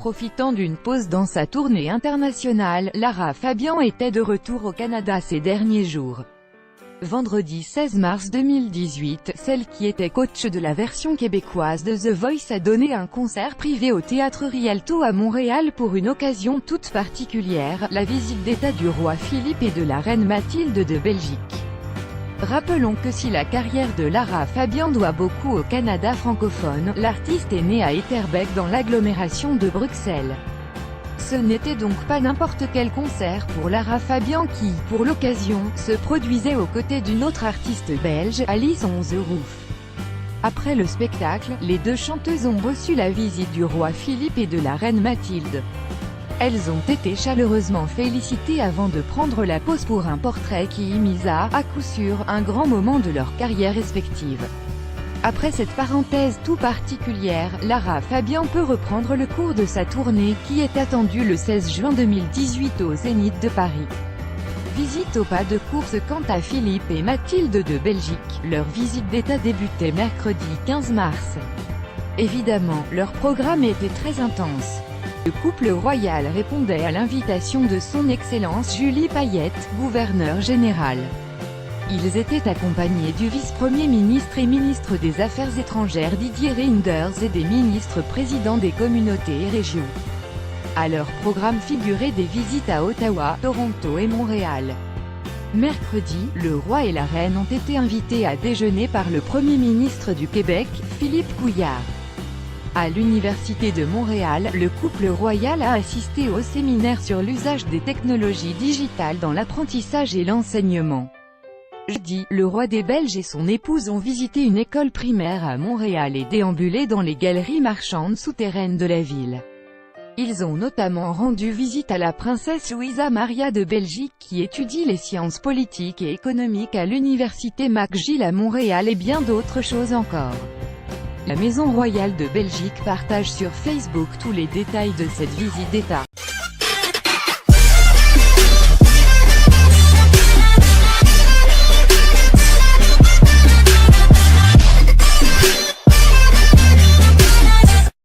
Profitant d'une pause dans sa tournée internationale, Lara Fabian était de retour au Canada ces derniers jours. Vendredi 16 mars 2018, celle qui était coach de la version québécoise de The Voice a donné un concert privé au Théâtre Rialto à Montréal pour une occasion toute particulière, la visite d'État du roi Philippe et de la reine Mathilde de Belgique. Rappelons que si la carrière de Lara Fabian doit beaucoup au Canada francophone, l'artiste est née à Etterbeek dans l'agglomération de Bruxelles. Ce n'était donc pas n'importe quel concert pour Lara Fabian qui, pour l'occasion, se produisait aux côtés d'une autre artiste belge, Alice on the Roof. Après le spectacle, les deux chanteuses ont reçu la visite du roi Philippe et de la reine Mathilde. Elles ont été chaleureusement félicitées avant de prendre la pose pour un portrait qui immisça, à coup sûr, un grand moment de leur carrière respective. Après cette parenthèse tout particulière, Lara Fabian peut reprendre le cours de sa tournée, qui est attendue le 16 juin 2018 au Zénith de Paris. Visite au pas de course quant à Philippe et Mathilde de Belgique, leur visite d'État débutait mercredi 15 mars. Évidemment, leur programme était très intense. Le couple royal répondait à l'invitation de son Excellence Julie Payette, gouverneur général. Ils étaient accompagnés du vice-premier ministre et ministre des Affaires étrangères Didier Reynders et des ministres présidents des communautés et régions. À leur programme figuraient des visites à Ottawa, Toronto et Montréal. Mercredi, le roi et la reine ont été invités à déjeuner par le premier ministre du Québec, Philippe Couillard. À l'Université de Montréal, le couple royal a assisté au séminaire sur l'usage des technologies digitales dans l'apprentissage et l'enseignement. Jeudi, le roi des Belges et son épouse ont visité une école primaire à Montréal et déambulé dans les galeries marchandes souterraines de la ville. Ils ont notamment rendu visite à la princesse Louisa Maria de Belgique qui étudie les sciences politiques et économiques à l'Université McGill à Montréal et bien d'autres choses encore. La Maison royale de Belgique partage sur Facebook tous les détails de cette visite d'État.